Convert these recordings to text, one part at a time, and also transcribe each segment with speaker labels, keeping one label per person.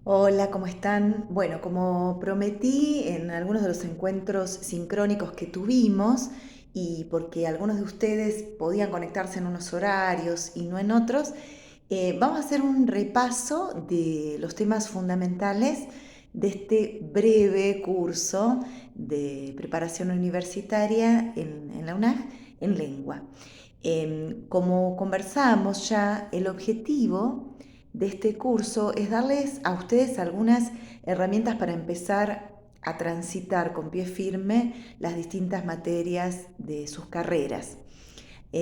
Speaker 1: Hola, ¿cómo están? Bueno, como prometí en algunos de los encuentros sincrónicos que tuvimos, y porque algunos de ustedes podían conectarse en unos horarios y no en otros, vamos a hacer un repaso de los temas fundamentales de este breve curso de preparación universitaria en la UNAG en lengua. Como conversamos ya, el objetivo de este curso es darles a ustedes algunas herramientas para empezar a transitar con pie firme las distintas materias de sus carreras.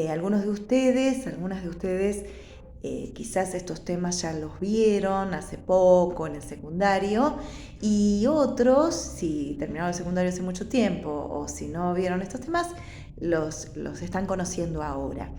Speaker 1: Algunas de ustedes, quizás estos temas ya los vieron hace poco en el secundario, y otros, si terminaron el secundario hace mucho tiempo o si no vieron estos temas, los están conociendo ahora.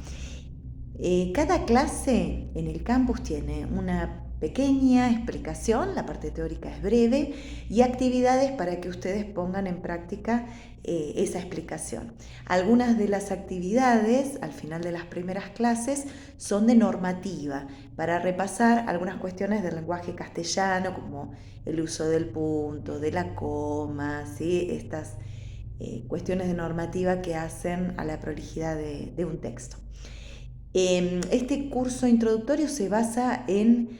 Speaker 1: Cada clase en el campus tiene una pequeña explicación, la parte teórica es breve, y actividades para que ustedes pongan en práctica esa explicación. Algunas de las actividades al final de las primeras clases son de normativa, para repasar algunas cuestiones del lenguaje castellano, como el uso del punto, de la coma, ¿sí? Estas cuestiones de normativa que hacen a la prolijidad de un texto. Este curso introductorio se basa en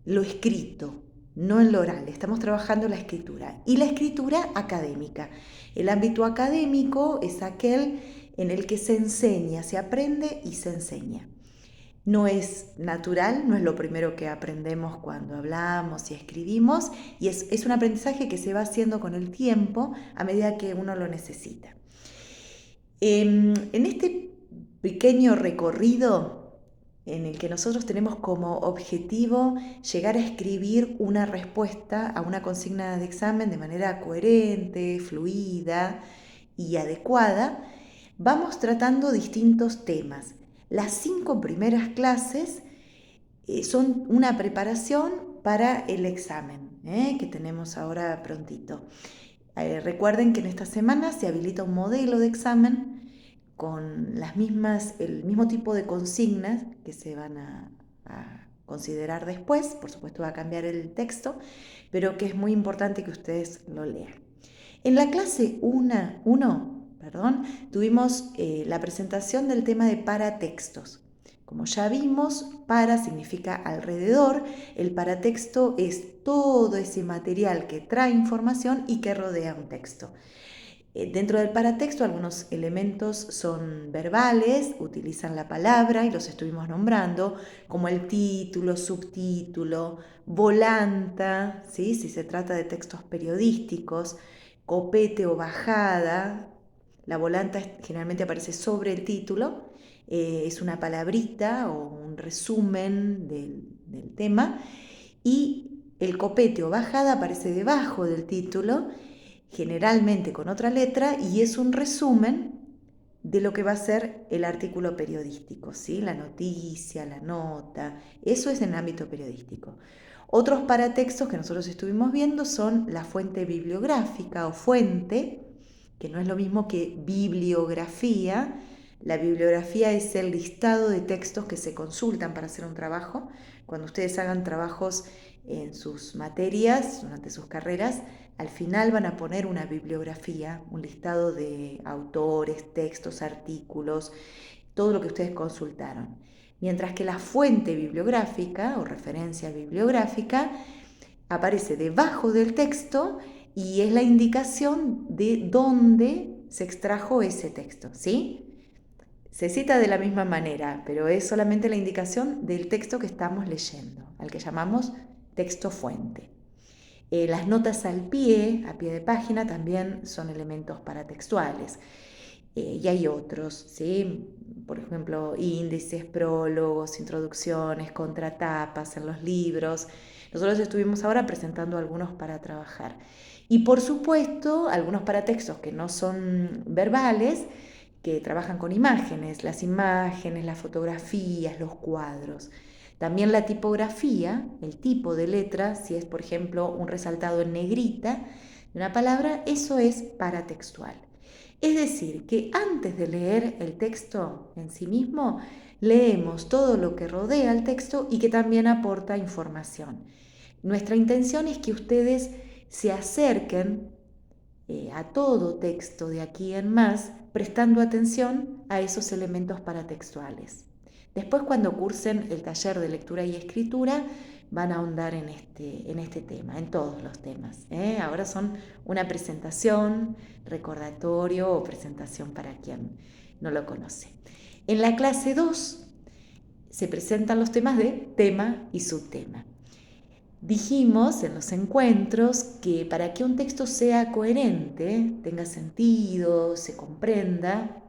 Speaker 1: lo escrito, no en lo oral. Estamos trabajando la escritura y la escritura académica. El ámbito académico es aquel en el que se enseña, se aprende y se enseña. No es natural, no es lo primero que aprendemos cuando hablamos y escribimos, y es un aprendizaje que se va haciendo con el tiempo a medida que uno lo necesita. En este pequeño recorrido en el que nosotros tenemos como objetivo llegar a escribir una respuesta a una consigna de examen de manera coherente, fluida y adecuada, vamos tratando distintos temas. Las 5 primeras clases son una preparación para el examen, que tenemos ahora prontito. Recuerden que en esta semana se habilita un modelo de examen con el mismo tipo de consignas que se van a considerar después. Por supuesto va a cambiar el texto, pero que es muy importante que ustedes lo lean. En la clase 1, tuvimos la presentación del tema de paratextos. Como ya vimos, para significa alrededor. El paratexto es todo ese material que trae información y que rodea un texto. Dentro del paratexto algunos elementos son verbales, utilizan la palabra y los estuvimos nombrando, como el título, subtítulo, volanta, ¿sí? Si se trata de textos periodísticos, copete o bajada. La volanta generalmente aparece sobre el título, es una palabrita o un resumen del tema, y el copete o bajada aparece debajo del título, generalmente con otra letra, y es un resumen de lo que va a ser el artículo periodístico, ¿sí? La noticia, la nota, eso es en el ámbito periodístico. Otros paratextos que nosotros estuvimos viendo son la fuente bibliográfica o fuente, que no es lo mismo que bibliografía. La bibliografía es el listado de textos que se consultan para hacer un trabajo. Cuando ustedes hagan trabajos en sus materias, durante sus carreras, al final van a poner una bibliografía, un listado de autores, textos, artículos, todo lo que ustedes consultaron. Mientras que la fuente bibliográfica o referencia bibliográfica aparece debajo del texto y es la indicación de dónde se extrajo ese texto, ¿sí? Se cita de la misma manera, pero es solamente la indicación del texto que estamos leyendo, al que llamamos texto fuente. Las notas al pie, a pie de página, también son elementos paratextuales. Y hay otros, ¿sí? Por ejemplo, índices, prólogos, introducciones, contratapas en los libros. Nosotros estuvimos ahora presentando algunos para trabajar. Y por supuesto, algunos paratextos que no son verbales, que trabajan con imágenes, las fotografías, los cuadros. También la tipografía, el tipo de letra, si es por ejemplo un resaltado en negrita de una palabra, eso es paratextual. Es decir, que antes de leer el texto en sí mismo, leemos todo lo que rodea al texto y que también aporta información. Nuestra intención es que ustedes se acerquen a todo texto de aquí en más, prestando atención a esos elementos paratextuales. Después, cuando cursen el taller de lectura y escritura, van a ahondar en este tema, en todos los temas. Ahora son una presentación, recordatorio o presentación para quien no lo conoce. En la clase 2 se presentan los temas de tema y subtema. Dijimos en los encuentros que para que un texto sea coherente, tenga sentido, se comprenda,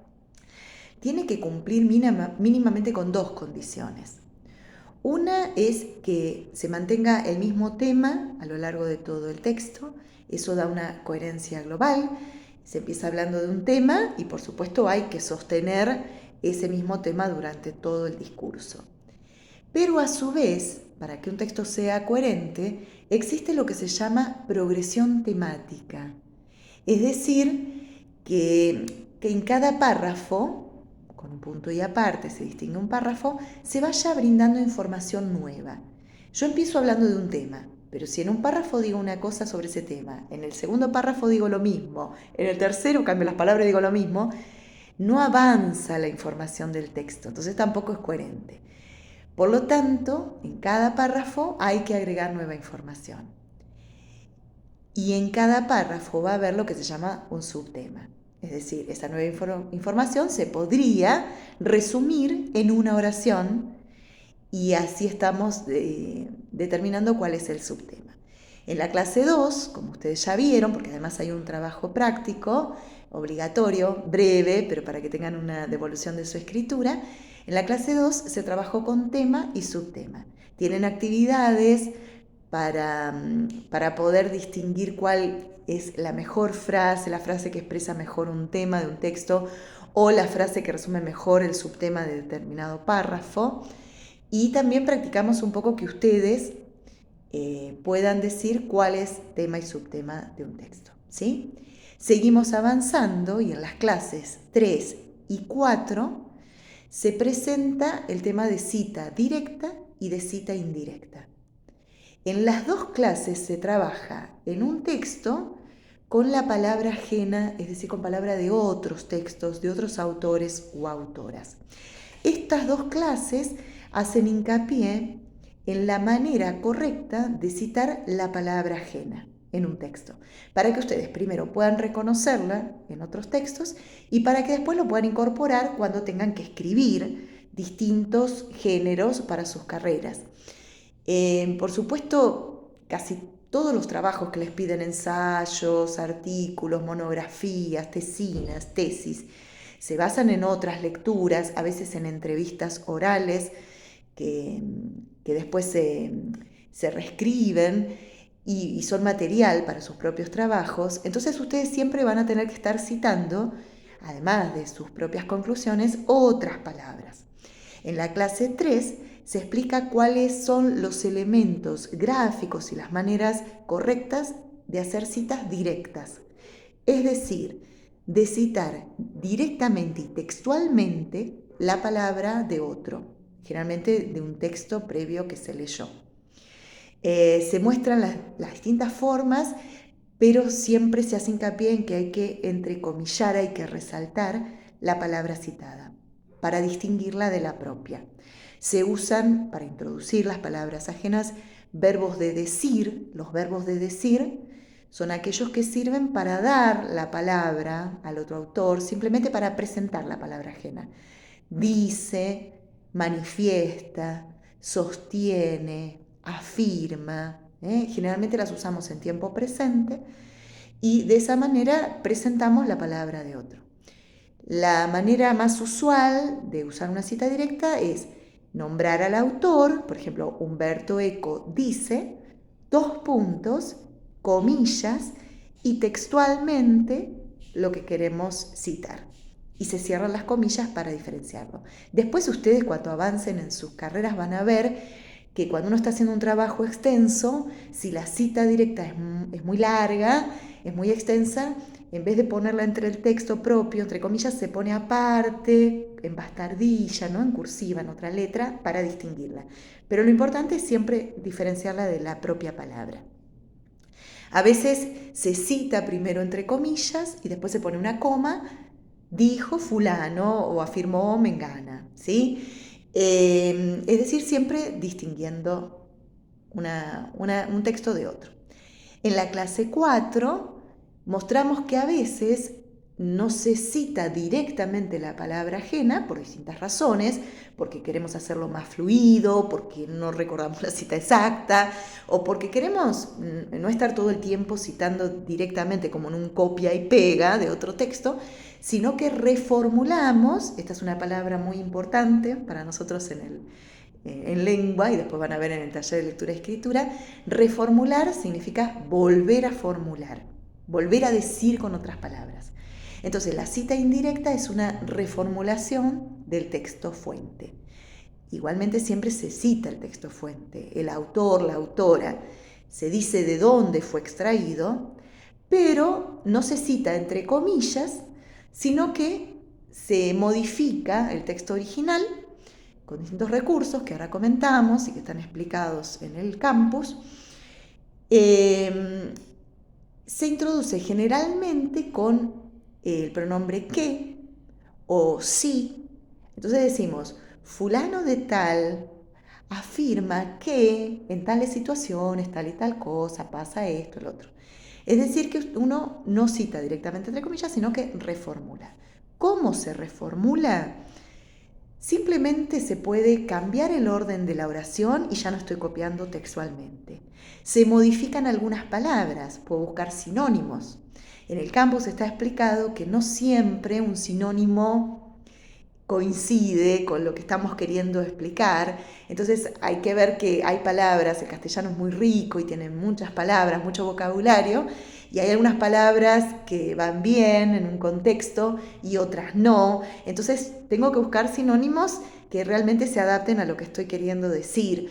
Speaker 1: tiene que cumplir mínimamente con dos condiciones. Una es que se mantenga el mismo tema a lo largo de todo el texto. Eso da una coherencia global. Se empieza hablando de un tema y por supuesto hay que sostener ese mismo tema durante todo el discurso. Pero a su vez, para que un texto sea coherente, existe lo que se llama progresión temática. Es decir, que en cada párrafo, con un punto y aparte se distingue un párrafo, se vaya brindando información nueva. Yo empiezo hablando de un tema, pero si en un párrafo digo una cosa sobre ese tema, en el segundo párrafo digo lo mismo, en el tercero cambio las palabras y digo lo mismo, no avanza la información del texto, entonces tampoco es coherente. Por lo tanto, en cada párrafo hay que agregar nueva información. Y en cada párrafo va a haber lo que se llama un subtema. Es decir, esa nueva información se podría resumir en una oración y así estamos determinando cuál es el subtema. En la clase 2, como ustedes ya vieron, porque además hay un trabajo práctico, obligatorio, breve, pero para que tengan una devolución de su escritura, en la clase 2 se trabajó con tema y subtema. Tienen actividades para poder distinguir cuál es la mejor frase, la frase que expresa mejor un tema de un texto o la frase que resume mejor el subtema de determinado párrafo. Y también practicamos un poco que ustedes puedan decir cuál es tema y subtema de un texto, ¿sí? Seguimos avanzando y en las clases 3 y 4 se presenta el tema de cita directa y de cita indirecta. En las dos clases se trabaja en un texto con la palabra ajena, es decir, con palabra de otros textos, de otros autores o autoras. Estas dos clases hacen hincapié en la manera correcta de citar la palabra ajena en un texto, para que ustedes primero puedan reconocerla en otros textos y para que después lo puedan incorporar cuando tengan que escribir distintos géneros para sus carreras. Por supuesto, casi todos los trabajos que les piden ensayos, artículos, monografías, tesinas, tesis, se basan en otras lecturas, a veces en entrevistas orales que después se reescriben y son material para sus propios trabajos. Entonces ustedes siempre van a tener que estar citando, además de sus propias conclusiones, otras palabras. En la clase 3 se explica cuáles son los elementos gráficos y las maneras correctas de hacer citas directas. Es decir, de citar directamente y textualmente la palabra de otro, generalmente de un texto previo que se leyó. Se muestran las distintas formas, pero siempre se hace hincapié en que hay que entrecomillar, hay que resaltar la palabra citada para distinguirla de la propia. Se usan, para introducir las palabras ajenas, verbos de decir. Los verbos de decir son aquellos que sirven para dar la palabra al otro autor, simplemente para presentar la palabra ajena. Dice, manifiesta, sostiene, afirma. Generalmente las usamos en tiempo presente y de esa manera presentamos la palabra de otro. La manera más usual de usar una cita directa es nombrar al autor, por ejemplo, Umberto Eco dice, dos puntos, comillas, y textualmente lo que queremos citar. Y se cierran las comillas para diferenciarlo. Después ustedes, cuando avancen en sus carreras, van a ver que cuando uno está haciendo un trabajo extenso, si la cita directa es muy larga, es muy extensa, en vez de ponerla entre el texto propio, entre comillas, se pone aparte, en bastardilla, ¿no? En cursiva, en otra letra, para distinguirla. Pero lo importante es siempre diferenciarla de la propia palabra. A veces se cita primero entre comillas y después se pone una coma, dijo fulano o afirmó mengana, ¿sí? Es decir, siempre distinguiendo un texto de otro. En la clase 4 mostramos que a veces no se cita directamente la palabra ajena por distintas razones, porque queremos hacerlo más fluido, porque no recordamos la cita exacta, o porque queremos no estar todo el tiempo citando directamente como en un copia y pega de otro texto, sino que reformulamos, esta es una palabra muy importante para nosotros en lengua, y después van a ver en el taller de lectura y escritura, reformular significa volver a formular, volver a decir con otras palabras. Entonces, la cita indirecta es una reformulación del texto fuente. Igualmente siempre se cita el texto fuente, el autor, la autora, se dice de dónde fue extraído, pero no se cita entre comillas, sino que se modifica el texto original con distintos recursos que ahora comentamos y que están explicados en el campus. Se introduce generalmente con el pronombre que o sí. Entonces decimos, fulano de tal afirma que en tales situaciones, tal y tal cosa, pasa esto, el otro. Es decir, que uno no cita directamente entre comillas, sino que reformula. ¿Cómo se reformula? Simplemente se puede cambiar el orden de la oración y ya no estoy copiando textualmente. Se modifican algunas palabras, puedo buscar sinónimos. En el campus está explicado que no siempre un sinónimo coincide con lo que estamos queriendo explicar. Entonces hay que ver que hay palabras, el castellano es muy rico y tiene muchas palabras, mucho vocabulario, y hay algunas palabras que van bien en un contexto y otras no. Entonces tengo que buscar sinónimos que realmente se adapten a lo que estoy queriendo decir.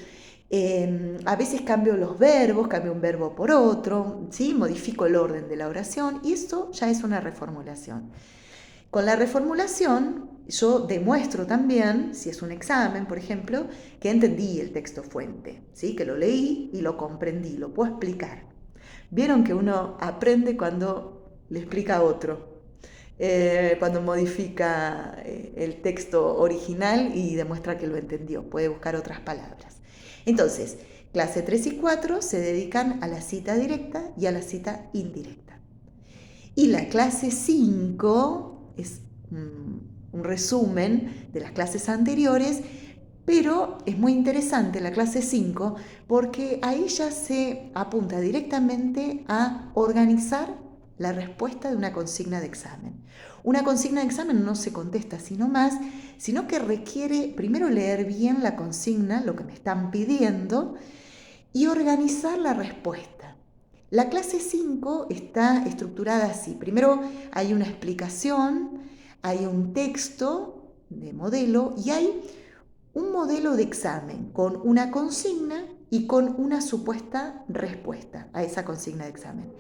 Speaker 1: A veces cambio los verbos, cambio un verbo por otro, ¿sí? Modifico el orden de la oración y esto ya es una reformulación. Con la reformulación yo demuestro también, si es un examen, por ejemplo, que entendí el texto fuente, ¿sí? Que lo leí y lo comprendí, lo puedo explicar. Vieron que uno aprende cuando le explica a otro, cuando modifica el texto original y demuestra que lo entendió, puede buscar otras palabras. Entonces, clase 3 y 4 se dedican a la cita directa y a la cita indirecta. Y la clase 5 es un resumen de las clases anteriores, pero es muy interesante la clase 5 porque ahí ya se apunta directamente a organizar la respuesta de una consigna de examen. Una consigna de examen no se contesta así nomás, sino que requiere primero leer bien la consigna, lo que me están pidiendo, y organizar la respuesta. La clase 5 está estructurada así. Primero hay una explicación, hay un texto de modelo y hay un modelo de examen con una consigna y con una supuesta respuesta a esa consigna de examen.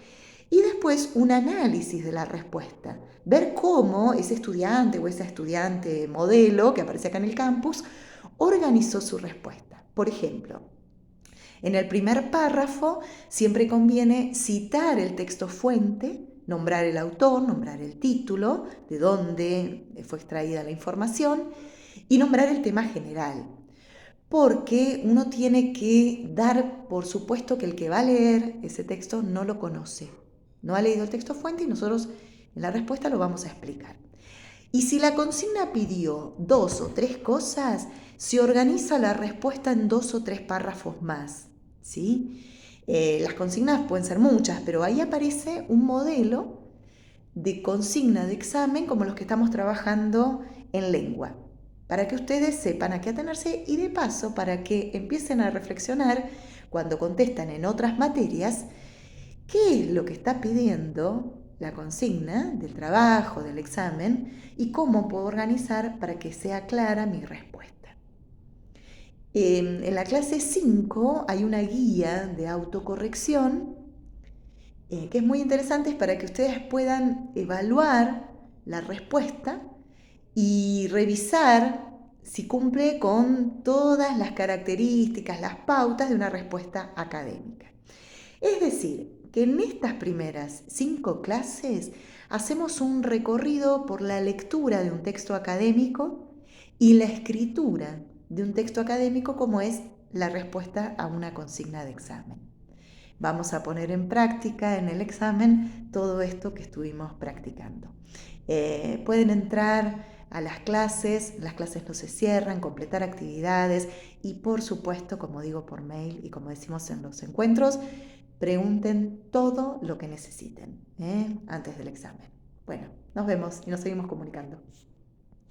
Speaker 1: Y después un análisis de la respuesta, ver cómo ese estudiante o esa estudiante modelo que aparece acá en el campus organizó su respuesta. Por ejemplo, en el primer párrafo siempre conviene citar el texto fuente, nombrar el autor, nombrar el título, de dónde fue extraída la información y nombrar el tema general. Porque uno tiene que dar por supuesto que el que va a leer ese texto no lo conoce, no ha leído el texto fuente y nosotros en la respuesta lo vamos a explicar. Y si la consigna pidió 2 o 3 cosas, se organiza la respuesta en 2 o 3 párrafos más, ¿sí? Las consignas pueden ser muchas, pero ahí aparece un modelo de consigna de examen como los que estamos trabajando en lengua, para que ustedes sepan a qué atenerse y de paso para que empiecen a reflexionar cuando contestan en otras materias qué es lo que está pidiendo la consigna del trabajo, del examen, y cómo puedo organizar para que sea clara mi respuesta. En la clase 5 hay una guía de autocorrección que es muy interesante, es para que ustedes puedan evaluar la respuesta y revisar si cumple con todas las características, las pautas de una respuesta académica. Es decir, que en estas primeras 5 clases hacemos un recorrido por la lectura de un texto académico y la escritura de un texto académico como es la respuesta a una consigna de examen. Vamos a poner en práctica en el examen todo esto que estuvimos practicando. Pueden entrar a las clases no se cierran, completar actividades y por supuesto, como digo por mail y como decimos en los encuentros, pregunten todo lo que necesiten antes del examen. Bueno, nos vemos y nos seguimos comunicando.